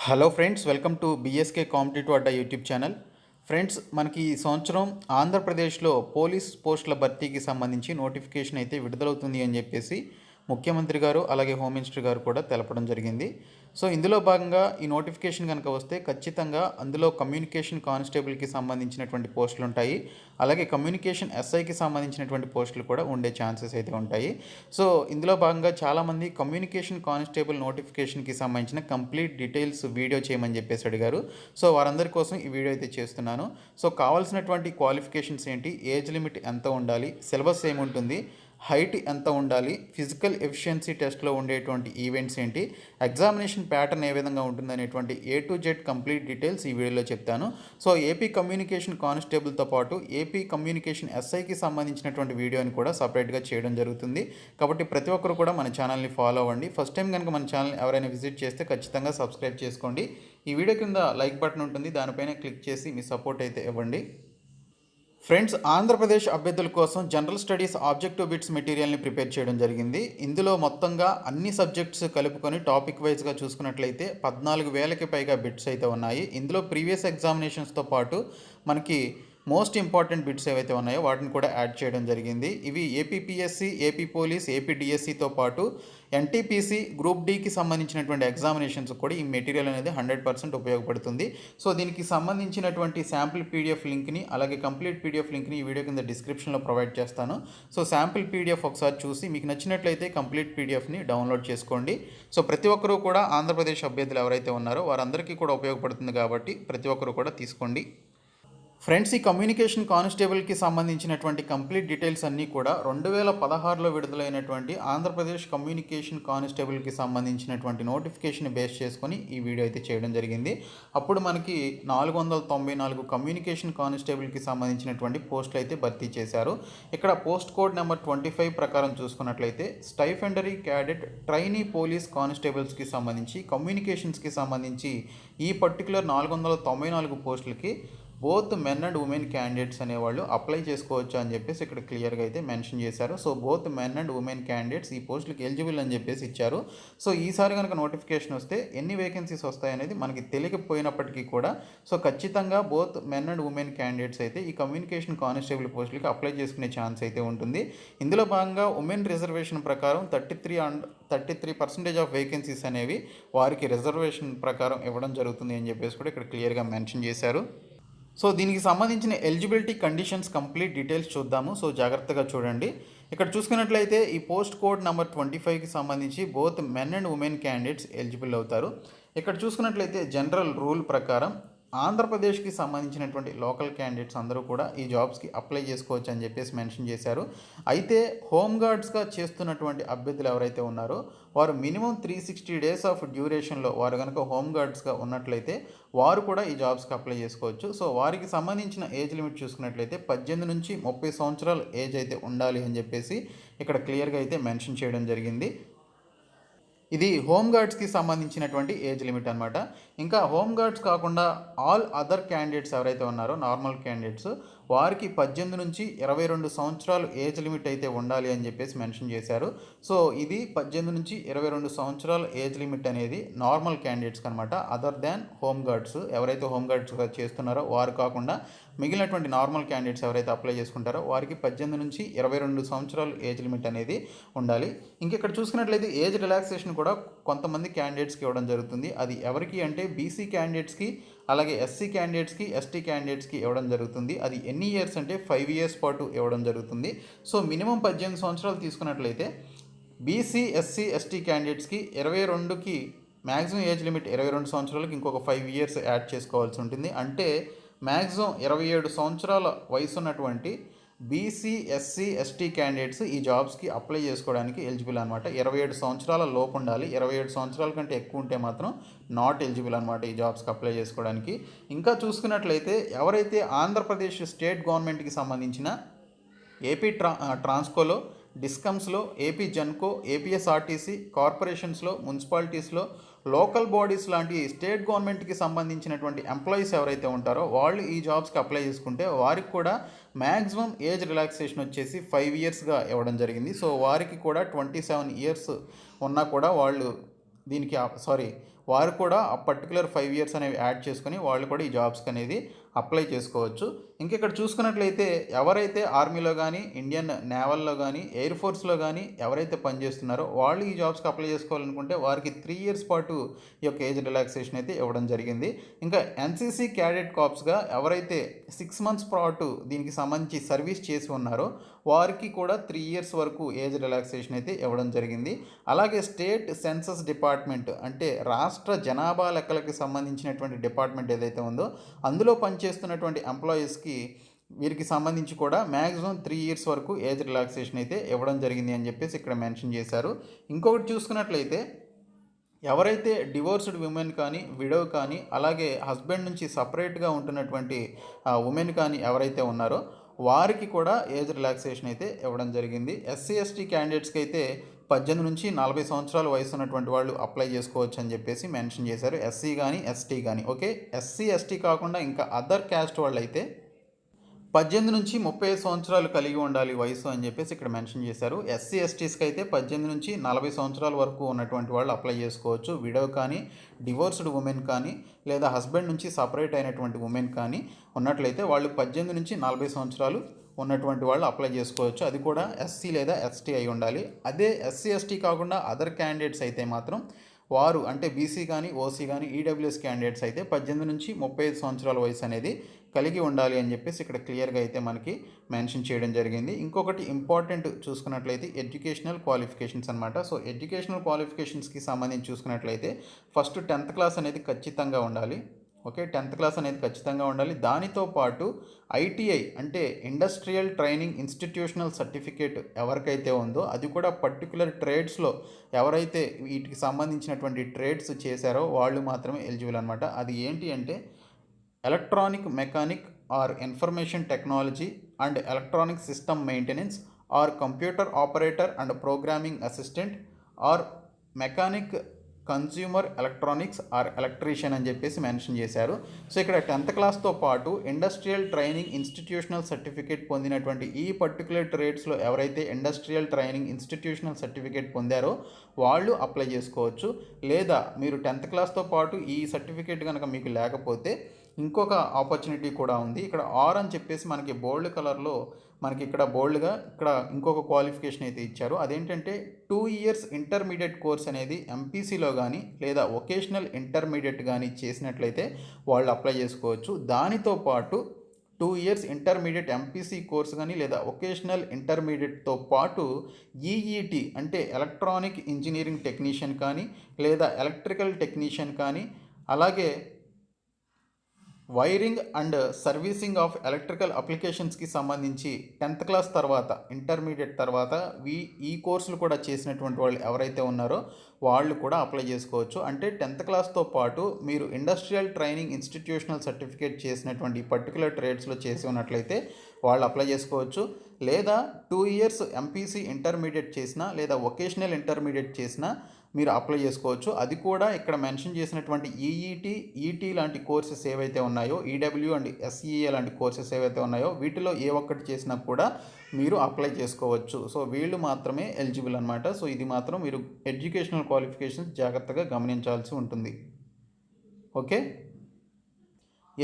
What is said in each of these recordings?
Hello friends, welcome to BSK competitive Adda YouTube channel. Friends, మనకి ఈ సంవత్సరం ఆంధ్రప్రదేశ్లో పోలీస్ పోస్టుల భర్తీకి సంబంధించి నోటిఫికేషన్ అయితే విడుదలవుతుంది అని చెప్పేసి ముఖ్యమంత్రి గారు అలాగే హోమ్ మినిస్టర్ గారు కూడా తెలపడం జరిగింది. సో ఇందులో భాగంగా ఈ నోటిఫికేషన్ కనుక వస్తే ఖచ్చితంగా అందులో కమ్యూనికేషన్ కానిస్టేబుల్కి సంబంధించినటువంటి పోస్టులు ఉంటాయి, అలాగే కమ్యూనికేషన్ ఎస్ఐకి సంబంధించినటువంటి పోస్టులు కూడా ఉండే ఛాన్సెస్ అయితే ఉంటాయి. సో ఇందులో భాగంగా చాలామంది కమ్యూనికేషన్ కానిస్టేబుల్ నోటిఫికేషన్కి సంబంధించిన కంప్లీట్ డీటెయిల్స్ వీడియో చేయమని చెప్పేసి అడిగారు. సో వారందరి కోసం ఈ వీడియో అయితే చేస్తున్నాను. సో కావాల్సినటువంటి క్వాలిఫికేషన్స్ ఏంటి, ఏజ్ లిమిట్ ఎంత ఉండాలి, సిలబస్ ఏముంటుంది, హైట్ ఎంత ఉండాలి, ఫిజికల్ ఎఫిషియన్సీ టెస్ట్లో ఉండేటువంటి ఈవెంట్స్ ఏంటి, ఎగ్జామినేషన్ ప్యాటర్న్ ఏ విధంగా ఉంటుందనేటువంటి A to Z complete details ఈ వీడియోలో చెప్తాను. సో ఏపీ కమ్యూనికేషన్ కానిస్టేబుల్తో పాటు ఏపీ కమ్యూనికేషన్ ఎస్ఐకి సంబంధించినటువంటి వీడియోని కూడా సపరేట్గా చేయడం జరుగుతుంది. కాబట్టి ప్రతి ఒక్కరు కూడా మన ఛానల్ని ఫాలో అవ్వండి. ఫస్ట్ టైం కనుక మన ఛానల్ ఎవరైనా విజిట్ చేస్తే ఖచ్చితంగా సబ్స్క్రైబ్ చేసుకోండి. ఈ వీడియో కింద లైక్ బటన్ ఉంటుంది, దానిపైన క్లిక్ చేసి మీ సపోర్ట్ అయితే ఇవ్వండి. ఫ్రెండ్స్, ఆంధ్రప్రదేశ్ అభ్యర్థుల కోసం జనరల్ స్టడీస్ ఆబ్జెక్టివ్ బిట్స్ మెటీరియల్ని ప్రిపేర్ చేయడం జరిగింది. ఇందులో మొత్తంగా అన్ని సబ్జెక్ట్స్ కలుపుకొని టాపిక్ వైజ్గా చూసుకున్నట్లయితే 14,000కి పైగా బిట్స్ అయితే ఉన్నాయి. ఇందులో ప్రీవియస్ ఎగ్జామినేషన్స్తో పాటు మనకి మోస్ట్ ఇంపార్టెంట్ బిట్స్ ఏవైతే ఉన్నాయో వాటిని కూడా యాడ్ చేయడం జరిగింది. ఇవి ఏపీపీఎస్సీ, ఏపీ పోలీస్, ఏపీ డిఎస్సితో పాటు ఎన్టీపీసీ, గ్రూప్ డీకి సంబంధించినటువంటి ఎగ్జామినేషన్స్ కూడా ఈ మెటీరియల్ అనేది 100% ఉపయోగపడుతుంది. సో దీనికి సంబంధించినటువంటి శాంపిల్ పీడిఎఫ్ లింక్ని అలాగే కంప్లీట్ పీడిఎఫ్ లింక్ని ఈ వీడియో కింద డిస్క్రిప్షన్లో ప్రొవైడ్ చేస్తాను. సో శాంపిల్ పీడిఎఫ్ ఒకసారి చూసి మీకు నచ్చినట్లయితే కంప్లీట్ పీడిఎఫ్ని డౌన్లోడ్ చేసుకోండి. సో ప్రతి ఒక్కరూ కూడా ఆంధ్రప్రదేశ్ అభ్యర్థులు ఎవరైతే ఉన్నారో వారందరికీ కూడా ఉపయోగపడుతుంది కాబట్టి ప్రతి ఒక్కరూ కూడా తీసుకోండి. ఫ్రెండ్స్, ఈ కమ్యూనికేషన్ కానిస్టేబుల్కి సంబంధించినటువంటి కంప్లీట్ డీటెయిల్స్ అన్నీ కూడా 2016లో విడుదలైనటువంటి ఆంధ్రప్రదేశ్ కమ్యూనికేషన్ కానిస్టేబుల్కి సంబంధించినటువంటి నోటిఫికేషన్ బేస్ చేసుకొని ఈ వీడియో అయితే చేయడం జరిగింది. అప్పుడు మనకి 494 కమ్యూనికేషన్ కానిస్టేబుల్కి సంబంధించినటువంటి పోస్టులు అయితే భర్తీ చేశారు. ఇక్కడ పోస్ట్ కోడ్ నెంబర్ 25 ప్రకారం చూసుకున్నట్లయితే స్టైఫెండరీ క్యాడెట్ ట్రైనీ పోలీస్ కానిస్టేబుల్స్కి సంబంధించి కమ్యూనికేషన్స్కి సంబంధించి ఈ పర్టికులర్ 494 పోస్టులకి both men and women candidates అనేవాళ్ళు అప్లై చేసుకోవచ్చు అని చెప్పేసి ఇక్కడ క్లియర్గా అయితే మెన్షన్ చేశారు. So both men and women candidates ఈ పోస్టులకు ఎలిజిబుల్ అని చెప్పేసి ఇచ్చారు. సో ఈసారి కనుక నోటిఫికేషన్ వస్తే ఎన్ని వేకెన్సీస్ వస్తాయనేది మనకి తెలియకపోయినప్పటికీ కూడా సో ఖచ్చితంగా both men and women candidates అయితే ఈ కమ్యూనికేషన్ కానిస్టేబుల్ పోస్టులకి అప్లై చేసుకునే ఛాన్స్ అయితే ఉంటుంది. ఇందులో భాగంగా ఉమెన్ రిజర్వేషన్ ప్రకారం 33% ఆఫ్ వేకెన్సీస్ అనేవి వారికి రిజర్వేషన్ ప్రకారం ఇవ్వడం జరుగుతుంది అని చెప్పేసి కూడా ఇక్కడ క్లియర్గా మెన్షన్ చేశారు. సో దీనికి సంబంధించిన ఎలిజిబిలిటీ కండిషన్స్ కంప్లీట్ డీటెయిల్స్ చూద్దాము. సో జాగ్రత్తగా చూడండి. ఇక్కడ చూసుకున్నట్లయితే ఈ పోస్ట్ కోడ్ నెంబర్ 25కి సంబంధించి both men and women candidates eligible అవుతారు. ఇక్కడ చూసుకున్నట్లయితే జనరల్ రూల్ ప్రకారం ఆంధ్రప్రదేశ్కి సంబంధించినటువంటి లోకల్ క్యాండిడేట్స్ అందరూ కూడా ఈ జాబ్స్కి అప్లై చేసుకోవచ్చు అని చెప్పేసి మెన్షన్ చేశారు. అయితే హోమ్ గార్డ్స్గా చేస్తున్నటువంటి అభ్యర్థులు ఎవరైతే ఉన్నారో వారు మినిమం 360 డేస్ ఆఫ్ డ్యూరేషన్లో వారు కనుక హోమ్ గార్డ్స్గా ఉన్నట్లయితే వారు కూడా ఈ జాబ్స్కి అప్లై చేసుకోవచ్చు. సో వారికి సంబంధించిన ఏజ్ లిమిట్ చూసుకున్నట్లయితే 18 నుంచి 30 సంవత్సరాల ఏజ్ అయితే ఉండాలి అని చెప్పేసి ఇక్కడ క్లియర్గా అయితే మెన్షన్ చేయడం జరిగింది. ఇది హోమ్ గార్డ్స్కి సంబంధించినటువంటి ఏజ్ లిమిట్ అనమాట. ఇంకా హోమ్ గార్డ్స్ కాకుండా ఆల్ అదర్ క్యాండిడేట్స్ ఎవరైతే ఉన్నారో నార్మల్ క్యాండిడేట్స్ వారికి 18 నుంచి 22 సంవత్సరాలు ఏజ్ లిమిట్ అయితే ఉండాలి అని చెప్పేసి మెన్షన్ చేశారు. సో ఇది 18 నుంచి 22 సంవత్సరాల ఏజ్ లిమిట్ అనేది నార్మల్ క్యాండిడేట్స్కి అనమాట. అదర్ దాన్ హోమ్ గార్డ్స్ ఎవరైతే హోమ్ గార్డ్స్గా చేస్తున్నారో వారు కాకుండా మిగిలినటువంటి నార్మల్ క్యాండిడేట్స్ ఎవరైతే అప్లై చేసుకుంటారో వారికి 18 నుంచి 22 సంవత్సరాలు ఏజ్ లిమిట్ అనేది ఉండాలి. ఇంకెక్కడ చూసుకున్నట్లయితే ఏజ్ రిలాక్సేషన్ కూడా కొంతమంది క్యాండిడేట్స్కి ఇవ్వడం జరుగుతుంది. అది ఎవరికి అంటే బీసీ క్యాండిడేట్స్కి అలాగే ఎస్సీ క్యాండిడేట్స్కి, ఎస్టీ క్యాండిడేట్స్కి ఇవ్వడం జరుగుతుంది. అది ఎన్ని ఇయర్స్ అంటే 5 ఇయర్స్ పాటు ఇవ్వడం జరుగుతుంది. సో మినిమం 18 సంవత్సరాలు తీసుకున్నట్లయితే బీసీ, ఎస్సీ, ఎస్టీ క్యాండిడేట్స్కి 22కి మ్యాక్సిమం ఏజ్ లిమిట్ 22 సంవత్సరాలకి ఇంకొక 5 ఇయర్స్ యాడ్ చేసుకోవాల్సి ఉంటుంది. అంటే మ్యాక్సిమం 27 సంవత్సరాల వయసు ఉన్నటువంటి బీసీ, ఎస్సీ, ఎస్టీ క్యాండిడేట్స్ ఈ జాబ్స్కి అప్లై చేసుకోవడానికి ఎలిజిబుల్ అనమాట. 27 సంవత్సరాల లోపు ఉండాలి. 27 సంవత్సరాల కంటే ఎక్కువ ఉంటే మాత్రం నాట్ ఎలిజిబుల్ అనమాట ఈ జాబ్స్కి అప్లై చేసుకోవడానికి. ఇంకా చూసుకున్నట్లయితే ఎవరైతే ఆంధ్రప్రదేశ్ స్టేట్ గవర్నమెంట్కి సంబంధించిన ఏపీ ట్రాన్స్కోలో, డిస్కమ్స్లో, ఏపీ జన్కో, ఏపీఎస్ఆర్టీసీ, కార్పొరేషన్స్లో, మున్సిపాలిటీస్లో, లోకల్ బాడీస్ లాంటి స్టేట్ గవర్నమెంట్కి సంబంధించినటువంటి ఎంప్లాయీస్ ఎవరైతే ఉంటారో వాళ్ళు ఈ జాబ్స్కి అప్లై చేసుకుంటే వారికి కూడా మ్యాక్సిమం ఏజ్ రిలాక్సేషన్ వచ్చేసి 5 ఇయర్స్గా ఇవ్వడం జరిగింది. సో వారికి కూడా 27 ఇయర్స్ ఉన్నా కూడా వాళ్ళు దీనికి వారు కూడా ఆ పర్టికులర్ 5 ఇయర్స్ అనేవి యాడ్ చేసుకొని వాళ్ళు కూడా ఈ జాబ్స్కి అనేది అప్లై చేసుకోవచ్చు. ఇక్కడ చూసుకున్నట్లయితే ఎవరైతే ఆర్మీలో కానీ, ఇండియన్ నేవల్లో కానీ, ఎయిర్ ఫోర్స్లో కానీ ఎవరైతే పనిచేస్తున్నారో వాళ్ళు ఈ జాబ్స్కి అప్లై చేసుకోవాలనుకుంటే వారికి 3 ఇయర్స్ పాటు ఈ యొక్క ఏజ్ రిలాక్సేషన్ అయితే ఇవ్వడం జరిగింది. ఇంకా ఎన్సీసీ క్యాడెట్ కార్ప్స్గా ఎవరైతే 6 మంత్స్ పాటు దీనికి సంబంధించి సర్వీస్ చేసి ఉన్నారో వారికి కూడా 3 ఇయర్స్ వరకు ఏజ్ రిలాక్సేషన్ అయితే ఇవ్వడం జరిగింది. అలాగే స్టేట్ సెన్సస్ డిపార్ట్మెంట్ అంటే రాష్ట్ర జనాభా లెక్కలకు సంబంధించినటువంటి డిపార్ట్మెంట్ ఏదైతే ఉందో అందులో పనిచేస్తున్నటువంటి ఎంప్లాయీస్కి వీరికి సంబంధించి కూడా మ్యాక్సిమం 3 ఇయర్స్ వరకు ఏజ్ రిలాక్సేషన్ అయితే ఇవ్వడం జరిగింది అని చెప్పేసి ఇక్కడ మెన్షన్ చేశారు. ఇంకొకటి చూసుకున్నట్లయితే ఎవరైతే డివోర్స్డ్ ఉమెన్ కానీ, విడో కానీ, అలాగే హస్బెండ్ నుంచి సపరేట్గా ఉంటున్నటువంటి ఉమెన్ కానీ ఎవరైతే ఉన్నారో వారికి కూడా ఏజ్ రిలాక్సేషన్ అయితే ఇవ్వడం జరిగింది. ఎస్సీ ఎస్టీ క్యాండిడేట్స్కి అయితే 18 నుంచి 40 సంవత్సరాల వయసు ఉన్నటువంటి వాళ్ళు అప్లై చేసుకోవచ్చు అని చెప్పేసి మెన్షన్ చేశారు. ఎస్సీ కానీ, ఎస్టీ కానీ. ఓకే, ఎస్సీ ఎస్టీ కాకుండా ఇంకా అదర్ క్యాస్ట్ వాళ్ళు అయితే 18 నుంచి 35 సంవత్సరాలు కలిగి ఉండాలి వయసు అని చెప్పేసి ఇక్కడ మెన్షన్ చేశారు. ఎస్సీ ఎస్టీస్కి అయితే 18 నుంచి 40 సంవత్సరాల వరకు ఉన్నటువంటి వాళ్ళు అప్లై చేసుకోవచ్చు. విడో కానీ, డివోర్స్డ్ ఉమెన్ కానీ, లేదా హస్బెండ్ నుంచి సపరేట్ అయినటువంటి ఉమెన్ కానీ ఉన్నట్లయితే వాళ్ళు 18 నుంచి 40 సంవత్సరాలు ఉన్నటువంటి వాళ్ళు అప్లై చేసుకోవచ్చు. అది కూడా ఎస్సీ లేదా ఎస్టీ అయి ఉండాలి. అదే ఎస్సీ ఎస్టీ కాకుండా అదర్ క్యాండిడేట్స్ అయితే మాత్రం వారు అంటే బీసీ కానీ, ఓసీ కానీ, ఈడబ్ల్యూఎస్ క్యాండిడేట్స్ అయితే 18 నుంచి 35 సంవత్సరాల వయసు అనేది కలిగి ఉండాలి అని చెప్పేసి ఇక్కడ క్లియర్గా అయితే మనకి మెన్షన్ చేయడం జరిగింది. ఇంకొకటి ఇంపార్టెంట్ చూసుకున్నట్లయితే ఎడ్యుకేషనల్ క్వాలిఫికేషన్స్ అనమాట. సో ఎడ్యుకేషనల్ క్వాలిఫికేషన్స్కి సంబంధించి చూసుకున్నట్లయితే ఫస్ట్ 10th క్లాస్ అనేది ఖచ్చితంగా ఉండాలి. ఓకే, 10th క్లాస్ అనేది ఖచ్చితంగా ఉండాలి. దానితో పాటు ఐటీఐ అంటే ఇండస్ట్రియల్ ట్రైనింగ్ ఇన్స్టిట్యూషనల్ సర్టిఫికేట్ ఎవరికైతే ఉందో అది కూడా పర్టికులర్ ట్రేడ్స్లో ఎవరైతే వీటికి సంబంధించినటువంటి ట్రేడ్స్ చేశారో వాళ్ళు మాత్రమే ఎలిజిబుల్ అనమాట. అది ఏంటి అంటే electronic mechanic or information technology and electronic system maintenance or computer operator and programming assistant are mechanic consumer electronics or electrician అని చెప్పేసి మెన్షన్ చేశారు. సో ఇక్కడ 10th క్లాస్తో పాటు ఇండస్ట్రియల్ ట్రైనింగ్ ఇన్స్టిట్యూషనల్ సర్టిఫికేట్ పొందినటువంటి ఈ పర్టికులర్ ట్రేడ్స్లో ఎవరైతే ఇండస్ట్రియల్ ట్రైనింగ్ ఇన్స్టిట్యూషనల్ సర్టిఫికేట్ పొందారో వాళ్ళు అప్లై చేసుకోవచ్చు. లేదా మీరు 10th క్లాస్తో పాటు ఈ సర్టిఫికేట్ కనుక మీకు లేకపోతే ఇంకొక ఆపర్చునిటీ కూడా ఉంది. ఇక్కడ ఆర్ అని చెప్పేసి మనకి బోల్డ్ కలర్లో మనకి ఇక్కడ బోల్డ్గా ఇక్కడ ఇంకొక క్వాలిఫికేషన్ అయితే ఇచ్చారు. అదేంటంటే 2 ఇయర్స్ ఇంటర్మీడియట్ కోర్స్ అనేది ఎంపీసీలో కానీ లేదా వొకేషనల్ ఇంటర్మీడియట్ కానీ చేసినట్లయితే వాళ్ళు అప్లై చేసుకోవచ్చు. దానితో పాటు 2 ఇయర్స్ ఇంటర్మీడియట్ ఎంపీసీ కోర్స్ కానీ లేదా వొకేషనల్ ఇంటర్మీడియట్తో పాటు ఈఈటీ అంటే ఎలక్ట్రానిక్ ఇంజనీరింగ్ టెక్నీషియన్ కానీ లేదా ఎలక్ట్రికల్ టెక్నీషియన్ కానీ అలాగే wiring and servicing of electrical అప్లికేషన్స్కి సంబంధించి 10th క్లాస్ తర్వాత ఇంటర్మీడియట్ తర్వాత ఈ కోర్సులు కూడా చేసినటువంటి వాళ్ళు ఎవరైతే ఉన్నారో వాళ్ళు కూడా అప్లై చేసుకోవచ్చు. అంటే 10th క్లాస్తో పాటు మీరు ఇండస్ట్రియల్ ట్రైనింగ్ ఇన్స్టిట్యూషనల్ సర్టిఫికేట్ చేసినటువంటి పర్టికులర్ ట్రేడ్స్లో చేసి ఉన్నట్లయితే వాళ్ళు అప్లై చేసుకోవచ్చు. లేదా 2 ఇయర్స్ ఎంపీసీ ఇంటర్మీడియట్ చేసినా లేదా వొకేషనల్ ఇంటర్మీడియట్ చేసినా మీరు అప్లై చేసుకోవచ్చు. అది కూడా ఇక్కడ మెన్షన్ చేసినటువంటి ఈటీ లాంటి కోర్సెస్ ఏవైతే ఉన్నాయో, ఈడబ్ల్యూ అండ్ ఎస్ఈఏ లాంటి కోర్సెస్ ఏవైతే ఉన్నాయో వీటిలో ఏ ఒక్కటి చేసినా కూడా మీరు అప్లై చేసుకోవచ్చు. సో వీళ్ళు మాత్రమే ఎలిజిబుల్ అనమాట. సో ఇది మాత్రం మీరు ఎడ్యుకేషనల్ క్వాలిఫికేషన్స్ జాగ్రత్తగా గమనించాల్సి ఉంటుంది. ఓకే,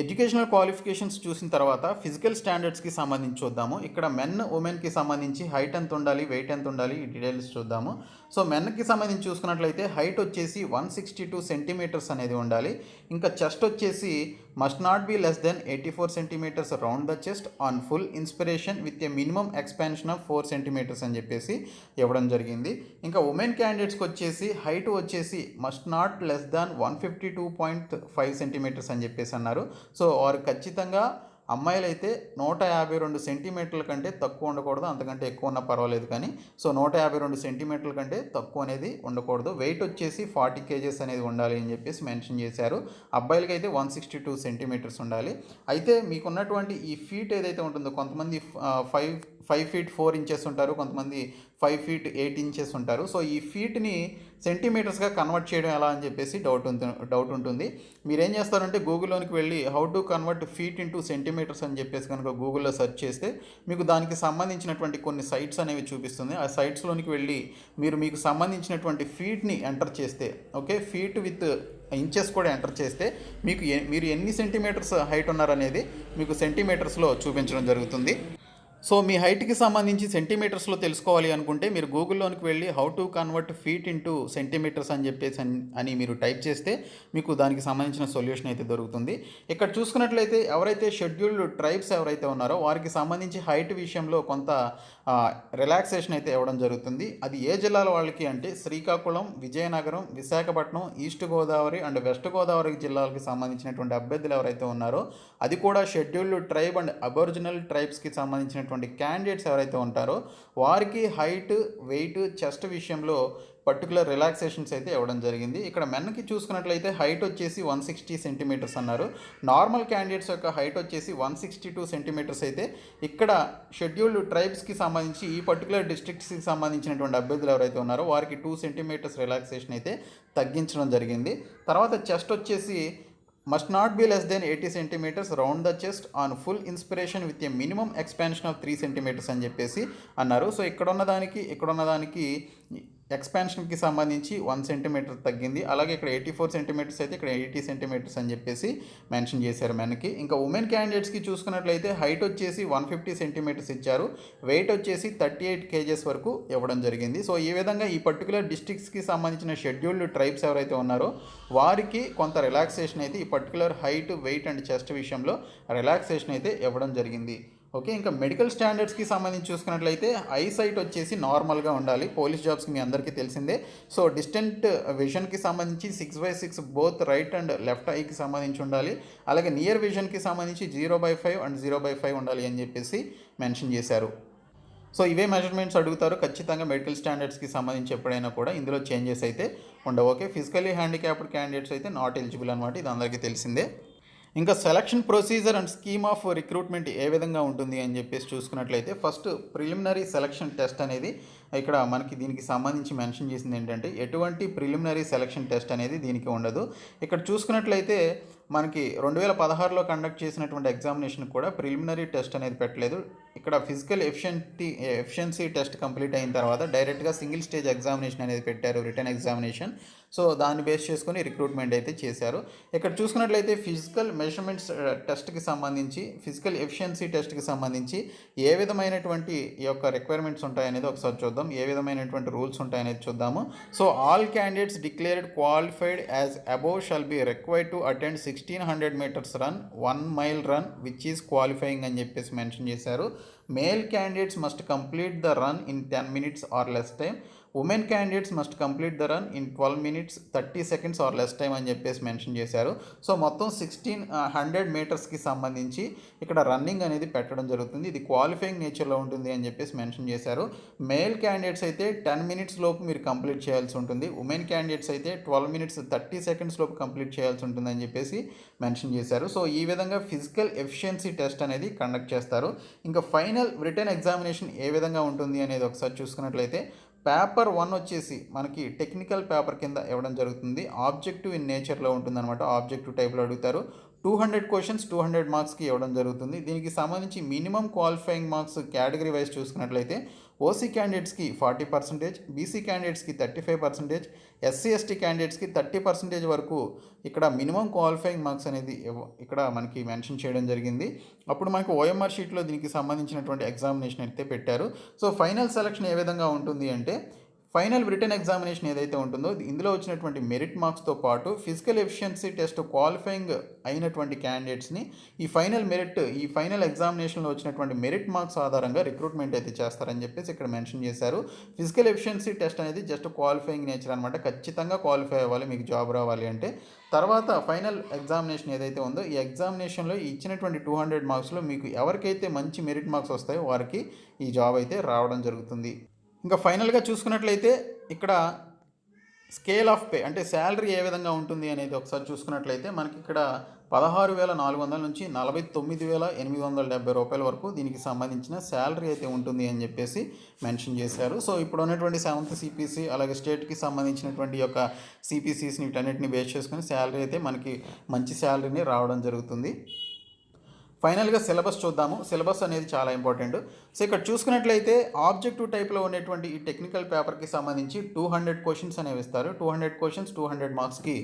ఎడ్యుకేషనల్ క్వాలిఫికేషన్స్ చూసిన తర్వాత ఫిజికల్ స్టాండర్డ్స్కి సంబంధించి చూద్దాము. ఇక్కడ మెన్ ఉమెన్కి సంబంధించి హైట్ ఎంత ఉండాలి, వెయిట్ ఎంత ఉండాలి ఈ డీటెయిల్స్ చూద్దాము. సో మెన్కి సంబంధించి చూసుకున్నట్లయితే హైట్ వచ్చేసి 162 సెంటీమీటర్స్ అనేది ఉండాలి. ఇంకా చెస్ట్ వచ్చేసి must not be less than 84 centimetres round the chest on full inspiration with a minimum expansion of 4 centimetres అని చెప్పేసి ఇవ్వడం జరిగింది. ఇంకా ఉమెన్ క్యాండిడేట్స్కి వచ్చేసి హైట్ వచ్చేసి must not less than 152.5 centimetres అని చెప్పేసి అన్నారు. సో వారు ఖచ్చితంగా అమ్మాయిలు అయితే 152 సెంటీమీటర్ల కంటే తక్కువ ఉండకూడదు, అంతకంటే ఎక్కువ ఉన్నా పర్వాలేదు కానీ సో 152 సెంటీమీటర్ల కంటే తక్కువ అనేది ఉండకూడదు. వెయిట్ వచ్చేసి 40 కేజెస్ అనేది ఉండాలి అని చెప్పేసి మెన్షన్ చేశారు. అబ్బాయిలకి అయితే 162 సెంటీమీటర్స్ ఉండాలి. అయితే మీకున్నటువంటి ఈ ఫీట్ ఏదైతే ఉంటుందో కొంతమంది 5 feet 4 inches ఉంటారు, కొంతమంది 5 feet 8 inches ఉంటారు. సో ఈ ఫీట్ని సెంటీమీటర్స్గా కన్వర్ట్ చేయడం ఎలా అని చెప్పేసి డౌట్ ఉంటుంది. మీరేం చేస్తారంటే గూగుల్లోనికి వెళ్ళి how to convert feet into centimetres అని చెప్పేసి కనుక గూగుల్లో సెర్చ్ చేస్తే మీకు దానికి సంబంధించినటువంటి కొన్ని సైట్స్ అనేవి చూపిస్తుంది. ఆ సైట్స్లోనికి వెళ్ళి మీకు సంబంధించినటువంటి ఫీట్ని ఎంటర్ చేస్తే ఓకే ఫీట్ విత్ ఇంచెస్ కూడా ఎంటర్ చేస్తే మీకు మీరు ఎన్ని సెంటీమీటర్స్ హైట్ ఉన్నారనేది మీకు సెంటీమీటర్స్లో చూపించడం జరుగుతుంది. సో మీ హైట్కి సంబంధించి సెంటీమీటర్స్లో తెలుసుకోవాలి అనుకుంటే మీరు గూగుల్లోనికి వెళ్ళి how to convert feet into centimetres అని చెప్పేసి అని మీరు టైప్ చేస్తే మీకు దానికి సంబంధించిన సొల్యూషన్ అయితే దొరుకుతుంది. ఇక్కడ చూసుకున్నట్లయితే ఎవరైతే షెడ్యూల్డ్ ట్రైబ్స్ ఎవరైతే ఉన్నారో వారికి సంబంధించి హైట్ విషయంలో కొంత రిలాక్సేషన్ అయితే ఇవ్వడం జరుగుతుంది. అది ఏ జిల్లాల వాళ్ళకి అంటే Srikakulam, Vizianagaram, Visakhapatnam, east Godavari and west Godavari జిల్లాలకు సంబంధించినటువంటి అభ్యర్థులు ఎవరైతే ఉన్నారో అది కూడా షెడ్యూల్డ్ ట్రైబ్ అండ్ అబోరిజినల్ ట్రైబ్స్కి సంబంధించిన క్యాండిడేట్స్ ఎవరైతే ఉంటారో వారికి హైట్, వెయిట్, చెస్ట్ విషయంలో పర్టికులర్ రిలాక్సేషన్స్ అయితే ఇవ్వడం జరిగింది. ఇక్కడ మెన్కి చూసుకున్నట్లయితే హైట్ వచ్చేసి 160 సెంటీమీటర్స్ అన్నారు. నార్మల్ క్యాండిడేట్స్ యొక్క హైట్ వచ్చేసి 162 సెంటీమీటర్స్ అయితే ఇక్కడ షెడ్యూల్డ్ ట్రైబ్స్కి సంబంధించి ఈ పర్టికులర్ డిస్ట్రిక్ట్స్కి సంబంధించినటువంటి అభ్యర్థులు ఎవరైతే ఉన్నారో వారికి 2 సెంటీమీటర్స్ రిలాక్సేషన్ అయితే తగ్గించడం జరిగింది. తర్వాత చెస్ట్ వచ్చేసి must not be less than 80 centimeters round the chest on full inspiration with a minimum expansion of 3 centimeters అని చెప్పేసి అన్నారు. సో ఇక్కడ ఉన్నదానికి ఎక్స్పాన్షన్కి సంబంధించి 1 సెంటీమీటర్ తగ్గింది. అలాగే ఇక్కడ 84 సెంటీమీటర్స్ అయితే ఇక్కడ 80 సెంటీమీటర్స్ అని చెప్పేసి మెన్షన్ చేశారు మెన్కి. ఇంకా ఉమెన్ క్యాండిడేట్స్కి చూసుకున్నట్లయితే హైట్ వచ్చేసి 150 సెంటీమీటర్స్ ఇచ్చారు, వెయిట్ వచ్చేసి 38 kgs వరకు ఇవ్వడం జరిగింది. సో ఈ విధంగా ఈ పర్టికులర్ డిస్ట్రిక్ట్స్కి సంబంధించిన షెడ్యూల్డ్ ట్రైబ్స్ ఎవరైతే ఉన్నారో వారికి కొంత రిలాక్సేషన్ అయితే ఈ particular height, weight and chest విషయంలో రిలాక్సేషన్ అయితే ఇవ్వడం జరిగింది. ఓకే, ఇంకా మెడికల్ స్టాండర్డ్స్కి సంబంధించి చూసుకున్నట్లయితే ఐ సైట్ వచ్చేసి నార్మల్గా ఉండాలి. పోలీస్ జాబ్స్కి మీ అందరికీ తెలిసిందే. సో డిస్టెంట్ విజన్కి సంబంధించి 6/6 బోత్ రైట్ అండ్ లెఫ్ట్ ఐకి సంబంధించి ఉండాలి. అలాగే నియర్ విజన్కి సంబంధించి 0/5 అండ్ 0/5 ఉండాలి అని చెప్పేసి మెన్షన్ చేశారు. సో ఇవే మెజర్మెంట్స్ అడుగుతారు ఖచ్చితంగా మెడికల్ స్టాండర్డ్స్కి సంబంధించి ఎప్పుడైనా కూడా ఇందులో చేంజెస్ అయితే ఉండవు. ఓకే, ఫిజికల్లీ హ్యాండిక్యాప్డ్ క్యాండిడేట్స్ అయితే నాట్ ఎలిజిబుల్ అనమాట, ఇది అందరికీ తెలిసిందే. ఇంకా selection procedure and scheme of recruitment ఏ విధంగా ఉంటుంది అని చెప్పేసి చూసుకున్నట్లయితే ఫస్ట్ ప్రిలిమినరీ సెలక్షన్ టెస్ట్ అనేది ఇక్కడ మనకి దీనికి సంబంధించి మెన్షన్ చేసింది ఏంటంటే ఎటువంటి ప్రిలిమినరీ సెలక్షన్ టెస్ట్ అనేది దీనికి ఉండదు. ఇక్కడ చూసుకున్నట్లయితే మనకి 2016లో కండక్ట్ చేసినటువంటి ఎగ్జామినేషన్ కూడా ప్రిలిమినరీ టెస్ట్ అనేది పెట్టలేదు. ఇక్కడ ఫిజికల్ ఎఫిషియన్సీ టెస్ట్ కంప్లీట్ అయిన తర్వాత డైరెక్ట్గా సింగిల్ స్టేజ్ ఎగ్జామినేషన్ అనేది పెట్టారు, రిటర్న్ ఎగ్జామినేషన్. సో దాన్ని బేస్ చేసుకొని రిక్రూట్మెంట్ అయితే చేశారు. ఇక్కడ చూసుకున్నట్లయితే ఫిజికల్ మెజర్మెంట్స్ టెస్ట్కి సంబంధించి, ఫిజికల్ ఎఫిషియన్సీ టెస్ట్కి సంబంధించి ఏ విధమైనటువంటి ఈ యొక్క రిక్వైర్మెంట్స్ ఉంటాయనేది ఒకసారి చూద్దాం, ఏ విధమైనటువంటి రూల్స్ ఉంటాయనేది చూద్దాము. So all candidates declared qualified as above shall be required to attend 1600 meters run, 1 mile run which is qualifying అని చెప్పేసి మెన్షన్ చేశారు. Male candidates must complete the run in 10 minutes or less time. Women candidates must complete the run in 12 minutes 30 seconds or less time అని చెప్పేసి mention చేశారు. So మొత్తం 1600 మీటర్స్కి సంబంధించి ఇక్కడ running అనేది పెట్టడం జరుగుతుంది. ఇది క్వాలిఫైయింగ్ నేచర్లో ఉంటుంది అని చెప్పేసి మెన్షన్ చేశారు. మేల్ క్యాండిడేట్స్ అయితే 10 minutes లోపు మీరు కంప్లీట్ చేయాల్సి ఉంటుంది. ఉమెన్ క్యాండిడేట్స్ అయితే 12 minutes 30 seconds లోపు కంప్లీట్ చేయాల్సి ఉంటుంది అని చెప్పేసి మెన్షన్ చేశారు. సో ఈ విధంగా ఫిజికల్ ఎఫిషియన్సీ టెస్ట్ అనేది కండక్ట్ చేస్తారు. ఇంకా ఫైనల్ రిటర్న్ ఎగ్జామినేషన్ ఏ విధంగా ఉంటుంది అనేది ఒకసారి చూసుకున్నట్లయితే పేపర్ 1 వచ్చేసి మనకి టెక్నికల్ పేపర్ కింద ఇవ్వడం జరుగుతుంది. ఆబ్జెక్టివ్ ఇన్ నేచర్లో ఉంటుందన్నమాట, ఆబ్జెక్టివ్ టైప్లో అడుగుతారు. 200 క్వశ్చన్స్ 200 మార్క్స్కి ఇవ్వడం జరుగుతుంది. దీనికి సంబంధించి minimum qualifying marks category wise చూసుకున్నట్లయితే ఓసీ క్యాండిడేట్స్కి 40%, బీసీ క్యాండిడేట్స్కి 35%, ఎస్సీ ఎస్టీ క్యాండిడేట్స్కి 30% వరకు ఇక్కడ మినిమం క్వాలిఫైయింగ్ మార్క్స్ అనేది ఇక్కడ మనకి మెన్షన్ చేయడం జరిగింది. అప్పుడు మనకు ఓఎంఆర్ షీట్లో దీనికి సంబంధించినటువంటి ఎగ్జామినేషన్ అయితే పెట్టారు. సో ఫైనల్ సెలక్షన్ ఏ విధంగా ఉంటుంది అంటే ఫైనల్ రిటర్న్ ఎగ్జామినేషన్ ఏదైతే ఉంటుందో ఇందులో వచ్చినటువంటి మెరిట్ మార్క్స్తో పాటు ఫిజికల్ ఎఫిషియన్సీ టెస్ట్ క్వాలిఫైయింగ్ అయినటువంటి క్యాండిడేట్స్ని ఈ ఫైనల్ ఎగ్జామినేషన్లో వచ్చినటువంటి మెరిట్ మార్క్స్ ఆధారంగా రిక్రూట్మెంట్ అయితే చేస్తారని చెప్పేసి ఇక్కడ మెన్షన్ చేశారు. ఫిజికల్ ఎఫిషియన్సీ టెస్ట్ అనేది జస్ట్ క్వాలిఫైయింగ్ నేచర్ అనమాట, ఖచ్చితంగా క్వాలిఫై అవ్వాలి మీకు జాబ్ రావాలి అంటే. తర్వాత ఫైనల్ ఎగ్జామినేషన్ ఏదైతే ఉందో ఈ ఎగ్జామినేషన్లో ఇచ్చినటువంటి 200 మార్క్స్లో మీకు ఎవరికైతే మంచి మెరిట్ మార్క్స్ వస్తాయో వారికి ఈ జాబ్ అయితే రావడం జరుగుతుంది. ఇంకా ఫైనల్గా చూసుకున్నట్లయితే ఇక్కడ స్కేల్ ఆఫ్ పే అంటే శాలరీ ఏ విధంగా ఉంటుంది అనేది ఒకసారి చూసుకున్నట్లయితే మనకి ఇక్కడ 16,400 నుంచి 49,870 రూపాయల వరకు దీనికి సంబంధించిన శాలరీ అయితే ఉంటుంది అని చెప్పేసి మెన్షన్ చేశారు. సో ఇప్పుడు ఉన్నటువంటి 7th CPC అలాగే స్టేట్కి సంబంధించినటువంటి యొక్క CPCస్ని వీటన్నిటిని బేస్ చేసుకుని శాలరీ అయితే మనకి మంచి శాలరీని రావడం జరుగుతుంది. ఫైనల్గా సిలబస్ చూద్దాము. సిలబస్ అనేది చాలా ఇంపార్టెంట్. సో ఇక్కడ చూసుకున్నట్లయితే ఆబ్జెక్టివ్ టైప్లో ఉన్నటువంటి ఈ టెక్నికల్ పేపర్కి సంబంధించి 200 క్వశ్చన్స్ అనేవి ఇస్తారు. 200 క్వశ్చన్స్ 200 మార్క్స్కి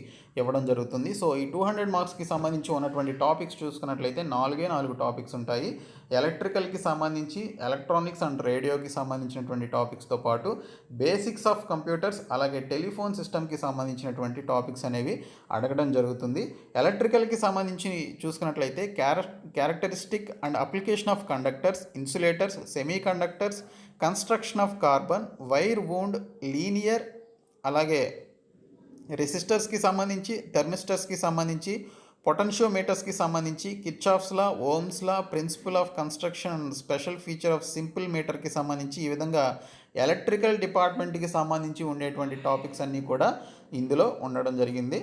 ఇవ్వడం జరుగుతుంది. సో ఈ 200 మార్క్స్కి సంబంధించి ఉన్నటువంటి టాపిక్స్ చూసుకున్నట్లయితే 4 టాపిక్స్ ఉంటాయి. ఎలక్ట్రికల్కి సంబంధించి, ఎలక్ట్రానిక్స్ అండ్ రేడియోకి సంబంధించినటువంటి టాపిక్స్తో పాటు బేసిక్స్ ఆఫ్ కంప్యూటర్స్, అలాగే టెలిఫోన్ సిస్టమ్కి సంబంధించినటువంటి టాపిక్స్ అనేవి అడగడం జరుగుతుంది. ఎలక్ట్రికల్కి సంబంధించి చూసుకున్నట్లయితే characteristic and application of conductors, insulators, semi conductors, construction of carbon, wire wound, linear, అలాగే రెసిస్టర్స్కి సంబంధించి, థెర్మిస్టర్స్కి సంబంధించి, పొటెన్షియోమీటర్స్కి సంబంధించి, Kirchhoff's law, Ohm's law, principle of construction and special feature of simple మీటర్కి సంబంధించి, ఈ విధంగా ఎలక్ట్రికల్ డిపార్ట్మెంట్కి సంబంధించి ఉండేటువంటి టాపిక్స్ అన్నీ కూడా ఇందులో ఉండడం జరిగింది.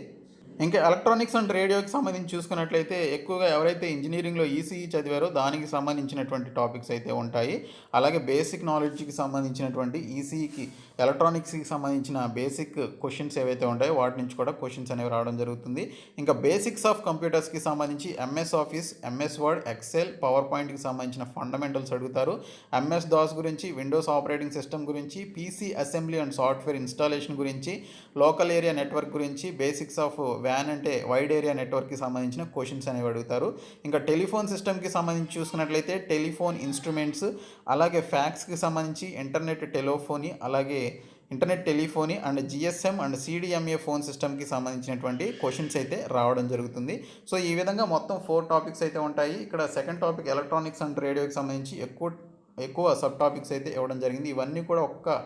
ఇంకా ఎలక్ట్రానిక్స్ అండ్ రేడియోకి సంబంధించి చూసుకున్నట్లయితే ఎక్కువగా ఎవరైతే ఇంజనీరింగ్లో ఈసీఈ చదివారో దానికి సంబంధించినటువంటి టాపిక్స్ అయితే ఉంటాయి. అలాగే బేసిక్ నాలెడ్జ్కి సంబంధించినటువంటి ఈసీఈకి, ఎలక్ట్రానిక్స్కి సంబంధించిన బేసిక్ క్వశ్చన్స్ ఏవైతే ఉంటాయో వాటి నుంచి కూడా క్వశ్చన్స్ అనేవి రావడం జరుగుతుంది. ఇంకా బేసిక్స్ ఆఫ్ కంప్యూటర్స్కి సంబంధించి MS Office, MS Word, Excel, power పాయింట్కి సంబంధించిన ఫండమెంటల్స్ అడుగుతారు. ఎంఎస్ దాస్ గురించి, విండోస్ ఆపరేటింగ్ సిస్టమ్ గురించి, PC assembly and software installation గురించి, లోకల్ ఏరియా నెట్వర్క్ గురించి, బేసిక్స్ ఆఫ్ వ్యాన్ అంటే వైడ్ ఏరియా నెట్వర్క్కి సంబంధించిన క్వశ్చన్స్ అనేవి అడుగుతారు. ఇంకా టెలిఫోన్ సిస్టమ్కి సంబంధించి చూసుకున్నట్లయితే టెలిఫోన్ ఇన్స్ట్రుమెంట్స్, అలాగే ఫ్యాక్స్కి సంబంధించి ఇంటర్నెట్ టెలిఫోనీ, అలాగే internet telephony and GSM and CDMA phone సిస్టమ్కి సంబంధించినటువంటి క్వశ్చన్స్ అయితే రావడం జరుగుతుంది. సో ఈ విధంగా మొత్తం 4 టాపిక్స్ అయితే ఉంటాయి. ఇక్కడ సెకండ్ టాపిక్ ఎలక్ట్రానిక్స్ అండ్ రేడియోకి సంబంధించి ఎక్కువ సబ్ టాపిక్స్ అయితే ఇవ్వడం జరిగింది. ఇవన్నీ కూడా ఒక్క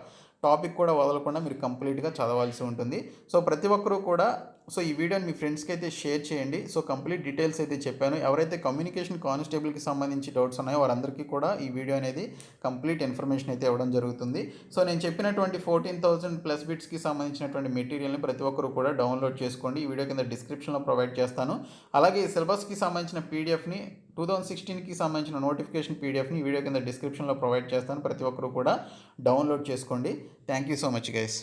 టాపిక్ కూడా వదలకుండా మీరు కంప్లీట్గా చదవాల్సి ఉంటుంది. సో ప్రతి ఒక్కరూ కూడా ఈ వీడియోని మీ ఫ్రెండ్స్కి అయితే షేర్ చేయండి. సో కంప్లీట్ డీటెయిల్స్ అయితే చెప్పాను. ఎవరైతే కమ్యూనికేషన్ కానిస్టేబుల్కి సంబంధించి డౌట్స్ ఉన్నాయో వారందరికీ కూడా ఈ వీడియో అనేది కంప్లీట్ ఇన్ఫర్మేషన్ అయితే ఇవ్వడం జరుగుతుంది. సో నేను చెప్పినటువంటి 14,000+ బిట్స్కి సంబంధించినటువంటి మెటీరియల్ని ప్రతి ఒక్కరు కూడా డౌన్లోడ్ చేసుకోండి. ఈ వీడియో కింద డిస్క్రిప్షన్లో ప్రొవైడ్ చేస్తాను. అలాగే ఈ సిలబస్కి సంబంధించిన పీడిఎఫ్ని 2016కి సంబంధించిన నోటిఫికేషన్ పీడిఎఫ్ని ఈ వీడియో కింద డిస్క్రిప్షన్లో ప్రొవైడ్ చేస్తాను. ప్రతి ఒక్కరు కూడా డౌన్లోడ్ చేసుకోండి. Thank you so much guys.